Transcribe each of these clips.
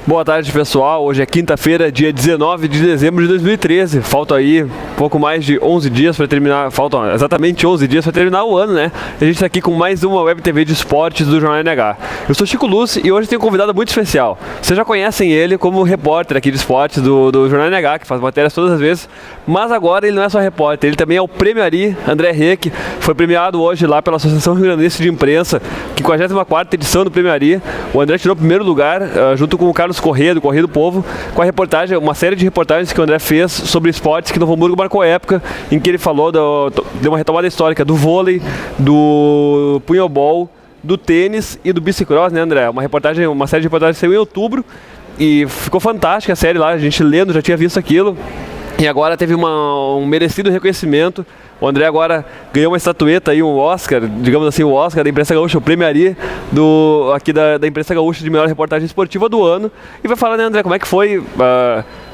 Boa tarde, pessoal. Hoje é quinta-feira, dia 19 de dezembro de 2013. Falta aí pouco mais de 11 dias para terminar, faltam exatamente 11 dias para terminar o ano, né? A gente está aqui com mais uma Web TV de esportes do Jornal NH. Eu sou Chico Luz e hoje tenho um convidado muito especial. Vocês já conhecem ele como repórter aqui de esportes do Jornal NH, que faz matérias todas as vezes, mas agora ele não é só repórter, ele também é o Prêmio Ari, André Reck, foi premiado hoje lá pela Associação Rio Grandense de Imprensa, 54ª edição do Prêmio Ari. O André tirou o primeiro lugar, junto com o Carlos Corrêa, do Correio do Povo, com a reportagem, uma série de reportagens que o André fez sobre esportes que Novo Hamburgo marcou época, em que ele falou, deu uma retomada histórica do vôlei, do punhobol, do tênis e do bicicross, né, André? Uma série de reportagens saiu em outubro e ficou fantástica a série lá, a gente lendo já tinha visto aquilo. E agora teve um merecido reconhecimento. O André agora ganhou uma estatueta aí, um Oscar, digamos assim, o Oscar da Imprensa Gaúcha, o Prêmio Ari aqui da Imprensa Gaúcha de melhor reportagem esportiva do ano. E vai falar, né, André, como é que foi...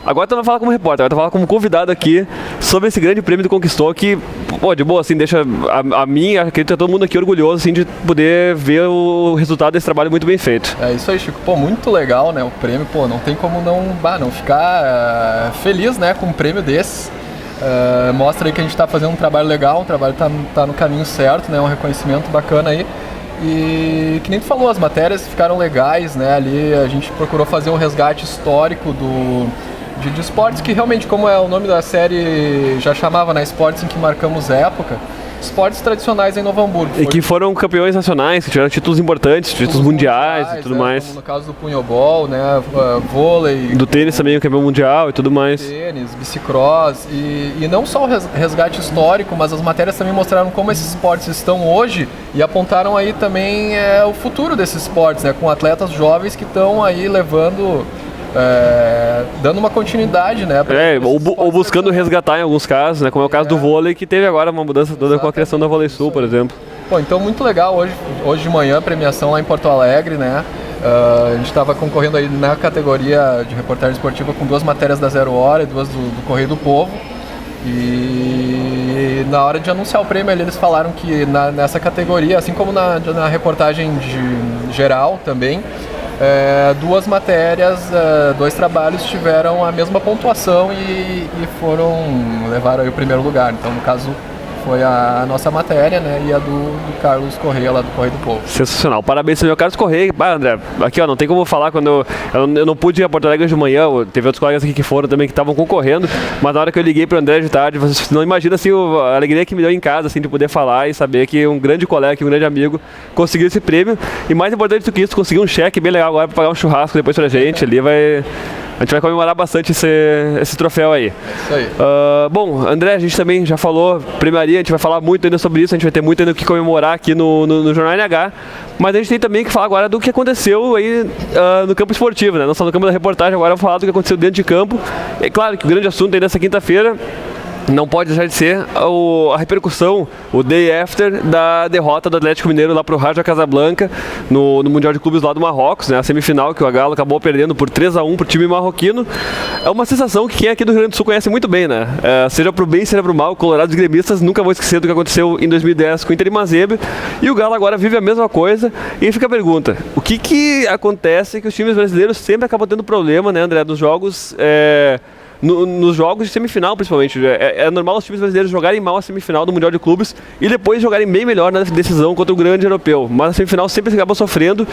Agora tu não vai falar como repórter, agora tu vai falar como convidado aqui sobre esse grande prêmio que tu conquistou, que, pô, de boa, assim, deixa a mim, acredito que todo mundo aqui orgulhoso, assim, de poder ver o resultado desse trabalho muito bem feito. É isso aí, Chico. Pô, muito legal, né, o prêmio, pô, não tem como não ficar feliz, né, com um prêmio desse. Mostra aí que a gente está fazendo um trabalho legal, um trabalho que tá no caminho certo, né, um reconhecimento bacana aí. E que nem tu falou, as matérias ficaram legais, né, ali a gente procurou fazer um resgate histórico de esportes que realmente, como é o nome da série, já chamava, né, esportes em que marcamos época, esportes tradicionais em Novo Hamburgo. E que foram campeões nacionais, que tiveram títulos importantes, títulos mundiais e tudo mais. Como no caso do punhobol, né, vôlei. Do tênis também, o campeão mundial e tudo mais. Tênis, bicicross e não só o resgate histórico, mas as matérias também mostraram como esses esportes estão hoje e apontaram aí também o futuro desses esportes, né, com atletas jovens que estão aí levando... dando uma continuidade, né? Ou buscando resgatar em alguns casos, né? Como é o caso do vôlei, que teve agora uma mudança toda com a criação da Vôlei Sul, por exemplo. Pô, então muito legal hoje de manhã, premiação lá em Porto Alegre, né? A gente estava concorrendo aí na categoria de reportagem esportiva com 2 matérias da Zero Hora e 2 do Correio do Povo. E na hora de anunciar o prêmio eles falaram que nessa categoria, assim como na reportagem geral também, 2 matérias, 2 trabalhos tiveram a mesma pontuação e levaram aí o primeiro lugar. Então, no caso, foi a nossa matéria, né, e a do Carlos Corrêa, lá do Correio do Povo. Sensacional. Parabéns ao meu Carlos Corrêa. André, aqui, ó, não tem como falar quando eu não pude ir a Porto Alegre de manhã, teve outros colegas aqui que foram também, que estavam concorrendo, mas na hora que eu liguei pro André de tarde, você não imagina, assim, a alegria que me deu em casa, assim, de poder falar e saber que um grande colega, um grande amigo conseguiu esse prêmio. E mais importante do que isso, conseguiu um cheque bem legal agora para pagar um churrasco depois pra gente. Ali a gente vai comemorar bastante esse troféu aí. É isso aí. Bom, André, a gente também já falou, Prêmio Ari, a gente vai falar muito ainda sobre isso, a gente vai ter muito ainda o que comemorar aqui no Jornal NH, mas a gente tem também que falar agora do que aconteceu aí no campo esportivo, né? Não só no campo da reportagem, agora vamos falar do que aconteceu dentro de campo. É claro que o grande assunto aí nessa quinta-feira não pode deixar de ser a repercussão, o day after da derrota do Atlético Mineiro lá pro Raja Casablanca no Mundial de Clubes lá do Marrocos, né? A semifinal que o Galo acabou perdendo por 3-1 pro time marroquino. É uma sensação que quem aqui do Rio Grande do Sul conhece muito bem, né? Seja pro bem, seja pro mal, colorados e gremistas nunca vão esquecer do que aconteceu em 2010 com o Inter e Mazembe, e o Galo agora vive a mesma coisa. E fica a pergunta, o que acontece que os times brasileiros sempre acabam tendo problema, né, André, dos jogos... Nos jogos de semifinal, principalmente. É normal os times brasileiros jogarem mal a semifinal do Mundial de Clubes e depois jogarem bem melhor na decisão contra o grande europeu. Mas a semifinal sempre acabam sofrendo,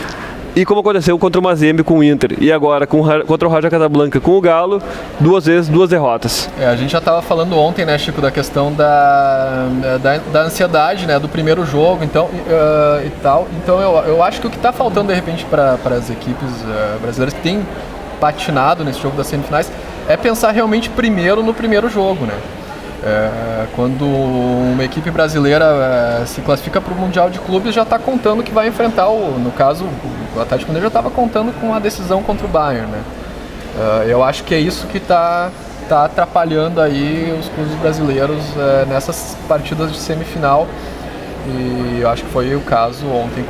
e como aconteceu contra o Mazembe com o Inter, e agora contra o Raja Casablanca com o Galo, 2 derrotas. A gente já estava falando ontem, né, Chico, da questão da ansiedade, né, do primeiro jogo, então, e tal. Então eu acho que o que está faltando, de repente, para as equipes brasileiras que têm patinado nesse jogo das semifinais é pensar realmente primeiro no primeiro jogo, né? Quando uma equipe brasileira se classifica para o Mundial de Clubes, já está contando que vai enfrentar, no caso, o Atlético Mineiro já estava contando com a decisão contra o Bayern, né? Eu acho que é isso que está atrapalhando aí os clubes brasileiros nessas partidas de semifinal. E eu acho que foi o caso ontem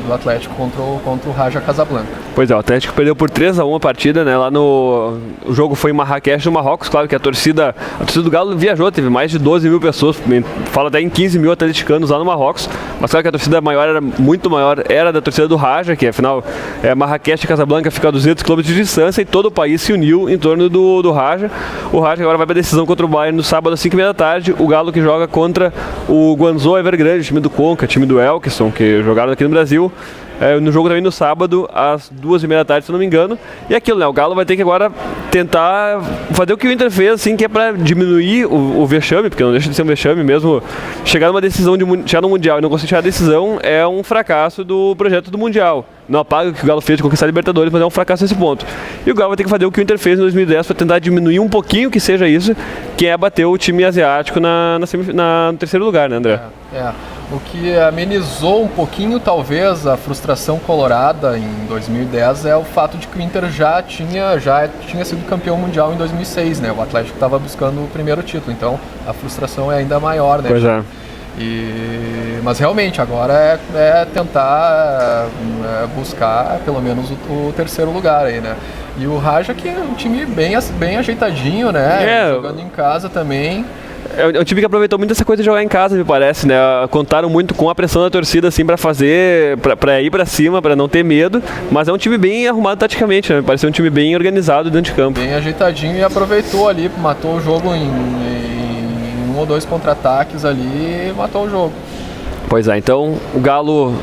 do Atlético contra o Raja Casablanca. Pois é, o Atlético perdeu por 3-1 a partida, né? Lá o jogo foi em Marrakech, no Marrocos. Claro que a torcida do Galo viajou, teve mais de 12 mil pessoas, fala até em 15 mil atleticanos lá no Marrocos. Mas claro que a torcida maior era muito maior, era da torcida do Raja, que afinal Marrakech e Casablanca fica a 200 km de distância, e todo o país se uniu em torno do Raja. O Raja agora vai para a decisão contra o Bayern no sábado às 5h30 da tarde. O Galo que joga contra o Guangzhou Evergrande, time do Conca, time do Elkson, que jogaram aqui no Brasil. No jogo também no sábado, às 2h30 da tarde, se não me engano. E aquilo, né? O Galo vai ter que agora tentar fazer o que o Inter fez, assim, que é para diminuir o vexame, porque não deixa de ser um vexame mesmo. Chegar numa decisão, chegar no Mundial e não conseguir chegar a decisão é um fracasso do projeto do Mundial. Não apaga o que o Galo fez de conquistar a Libertadores, mas é um fracasso nesse ponto. E o Galo vai ter que fazer o que o Inter fez em 2010 para tentar diminuir um pouquinho, que seja isso, que é bater o time asiático no terceiro lugar, né, André? O que amenizou um pouquinho, talvez, a frustração colorada em 2010 é o fato de que o Inter já tinha sido campeão mundial em 2006, né? O Atlético estava buscando o primeiro título, então a frustração é ainda maior, né? Pois é. Mas realmente agora é tentar buscar pelo menos o terceiro lugar aí, né? E o Raja, que é um time bem ajeitadinho, né? Jogando em casa também. É um time que aproveitou muito essa coisa de jogar em casa, me parece, né? Contaram muito com a pressão da torcida, assim, pra ir pra cima, pra não ter medo. Mas é um time bem arrumado taticamente, né? Me parece um time bem organizado dentro de campo. Bem ajeitadinho, e aproveitou ali, matou o jogo em 1 ou 2 contra-ataques ali e matou o jogo. Pois é, então o Galo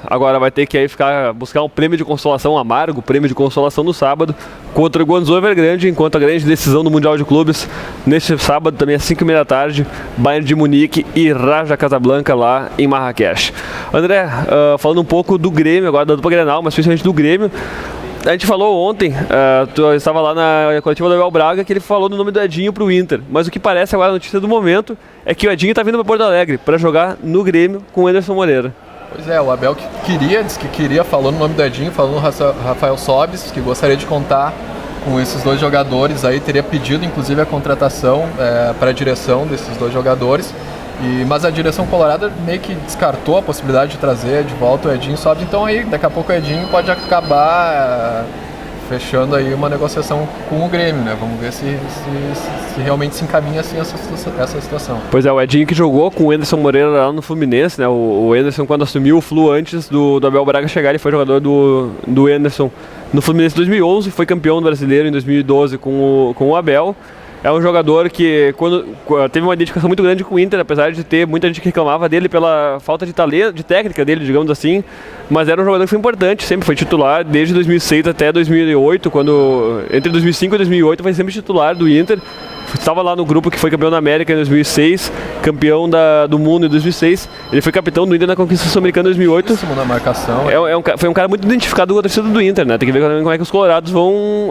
agora vai ter que aí buscar um prêmio de consolação, amargo prêmio de consolação no sábado contra o Guangzhou Evergrande, enquanto a grande decisão do Mundial de Clubes neste sábado também às 5h30 da tarde, Bayern de Munique e Raja Casablanca lá em Marrakech. André, falando um pouco do Grêmio agora, da dupla Grenal, mas principalmente do Grêmio. A gente falou ontem, tu estava lá na coletiva do Abel Braga, que ele falou do nome do Edinho pro Inter, mas o que parece agora a notícia do momento é que o Edinho está vindo para Porto Alegre para jogar no Grêmio com o Anderson Moreira. Pois é, o Abel disse que queria, falou no nome do Edinho, falou no Rafael Sobis, que gostaria de contar com esses 2 jogadores aí, teria pedido inclusive a contratação para a direção desses 2 jogadores. Mas a direção colorada meio que descartou a possibilidade de trazer de volta o Edinho Sobis, então aí daqui a pouco o Edinho pode acabar fechando aí uma negociação com o Grêmio, né? Vamos ver se realmente se encaminha assim essa situação. Pois é, o Edinho que jogou com o Anderson Moreira lá no Fluminense, né? O Anderson, quando assumiu o Flu antes do Abel Braga chegar, ele foi jogador do Anderson no Fluminense em 2011, foi campeão do Brasileiro em 2012 com o Abel. É um jogador que teve uma identificação muito grande com o Inter, apesar de ter muita gente que reclamava dele pela falta de talento, de técnica dele, digamos assim. Mas era um jogador que foi importante, sempre foi titular desde 2006 até 2008, entre 2005 e 2008 foi sempre titular do Inter. Estava lá no grupo que foi campeão da América em 2006, campeão do mundo em 2006. Ele foi capitão do Inter na conquista sul-americana em 2008. Na marcação. Foi um cara muito identificado com a torcida do Inter, né? Tem que ver como é que os colorados vão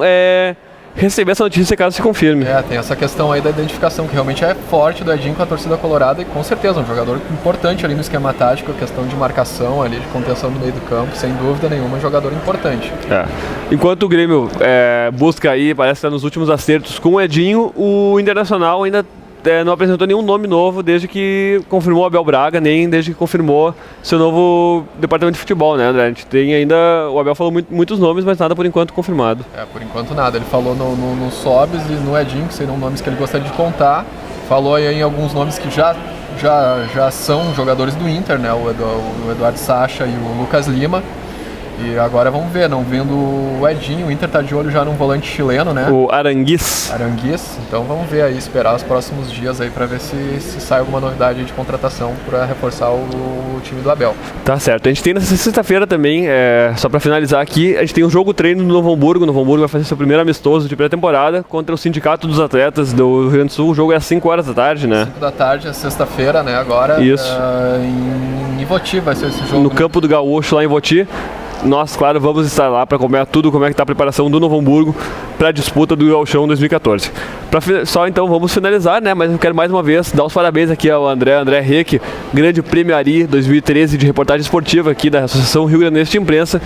receber essa notícia caso se confirme. Tem essa questão aí da identificação, que realmente é forte do Edinho com a torcida colorada, e com certeza um jogador importante ali no esquema tático, a questão de marcação ali, de contenção no meio do campo, sem dúvida nenhuma, um jogador importante. Enquanto o Grêmio busca aí, parece estar nos últimos acertos com o Edinho, o Internacional ainda não apresentou nenhum nome novo desde que confirmou o Abel Braga, nem desde que confirmou seu novo departamento de futebol, né, André? A gente tem ainda, o Abel falou muitos nomes, mas nada por enquanto confirmado. Por enquanto nada, ele falou no Sobis e no Edinho, que seriam nomes que ele gostaria de contar, falou aí em alguns nomes que já são jogadores do Inter, né, o Eduardo Sacha e o Lucas Lima. E agora vamos ver, não vendo o Edinho, o Inter está de olho já num volante chileno, né? O Aranguiz. Então vamos ver aí, esperar os próximos dias aí para ver se sai alguma novidade de contratação para reforçar o time do Abel. Tá certo. A gente tem nessa sexta-feira também, só para finalizar aqui, a gente tem um jogo treino no Novo Hamburgo. O Novo Hamburgo vai fazer seu primeiro amistoso de pré-temporada contra o Sindicato dos Atletas do Rio Grande do Sul. O jogo é às 5h da tarde, né? 5 da tarde, é sexta-feira, né? Agora isso. Em Ivoti vai ser esse jogo. No Campo do Gaúcho, lá em Ivoti. Nós, claro, vamos estar lá para acompanhar tudo, como é que está a preparação do Novo Hamburgo para a disputa do Gauchão 2014. Só então vamos finalizar, né? Mas eu quero mais uma vez dar os parabéns aqui ao André Reck, Grande Prêmio Ari 2013 de reportagem esportiva aqui da Associação Rio Grandense de Imprensa.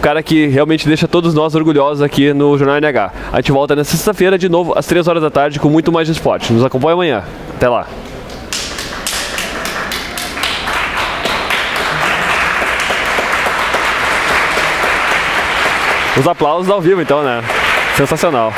Cara que realmente deixa todos nós orgulhosos aqui no Jornal NH. A gente volta na sexta-feira de novo às 3h da tarde com muito mais de esporte. Nos acompanha amanhã. Até lá. Os aplausos ao vivo, então, né? Sensacional.